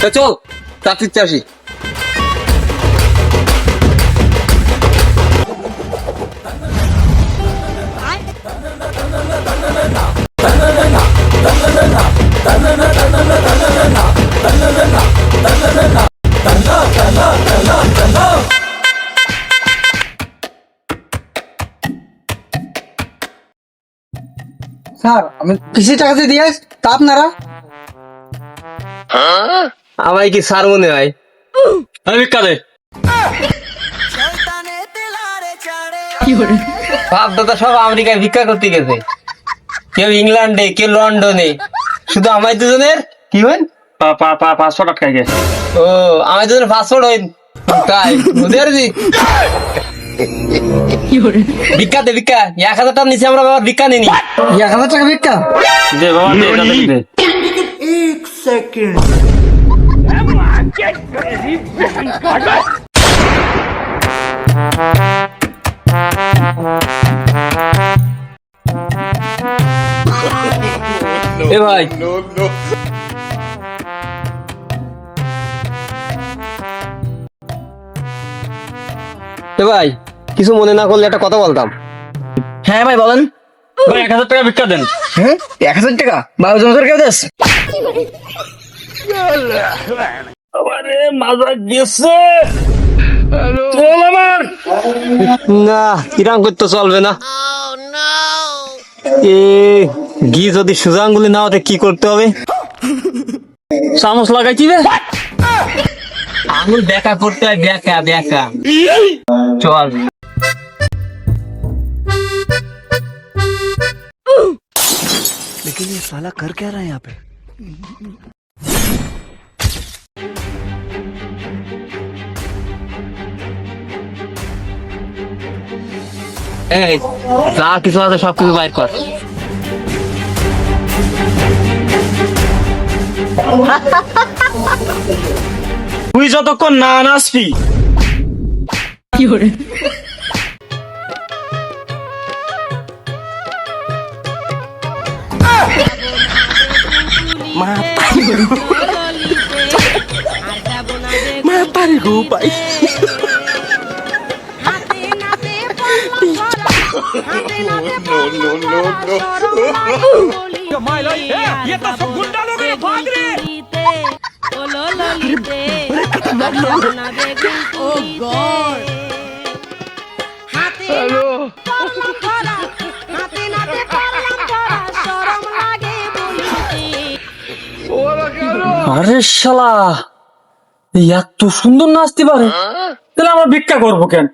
তো চল চাকরির চাষি। স্যার আমি কিসে টাকা দিয়ে আস তা আপনারা আমায় কি স্যার মনে হয়? ভিক্ষা দে। বাপ দাদা সব আমেরিকায় ভিক্ষা করতে গেছে, কেউ ইংল্যান্ডে, কেউ লন্ডনে, শুধু আমায় দুজনের কি হইন 500 টাকা গেছে। ও আমায় দুজনের পাসপোর্ট হইন তাই বুঝে পারছি। ভিক্ষা দে ভিক্ষা, 1000 টাকা নিচে আমরা বাবার ভিক্ষা নিনি। 1000 টাকা ভিক্ষা দে বাবা দে, এটা দে। এ ভাই এ ভাই কিছু মনে না করলে একটা কথা বলতাম। হ্যাঁ ভাই বলেন। ভাই 1000 টাকা ভিক্ষা দেন। হ্যাঁ 1000 টাকা বাবু জমা কেউ দেস আরে মাজা গেছে। চল আমার। না কিরাম করতে চলবে না। এ ঘি যদি সোজা আঙ্গুলি না হতে কি করতে হবে? চামচ লাগাইছি রে। আঙুল দেখা করতে হয়, দেখা দেখা। চল लेकिन ये साला कर क्या रहा है यहाँ पे? এই যা কিছু আছে সবকিছু বাইর কর। তুই যতক্ষণ না নাচবি माता रे गो भाई ये तो सब गुंडा लोग हैं, भाग रहे। আরে শালা এত সুন্দর নাচতে পারে, তাহলে আমরা ভিক্ষা করবো কেন?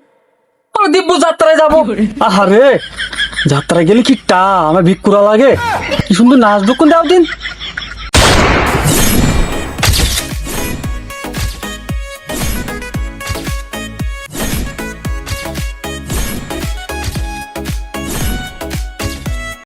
আমরা দিব্য যাত্রায় যাবো। আরে যাত্রায় গেলে কি টা আমার ভিক্ষুরা লাগে, কি সুন্দর নাচবো কোন দাও দিন।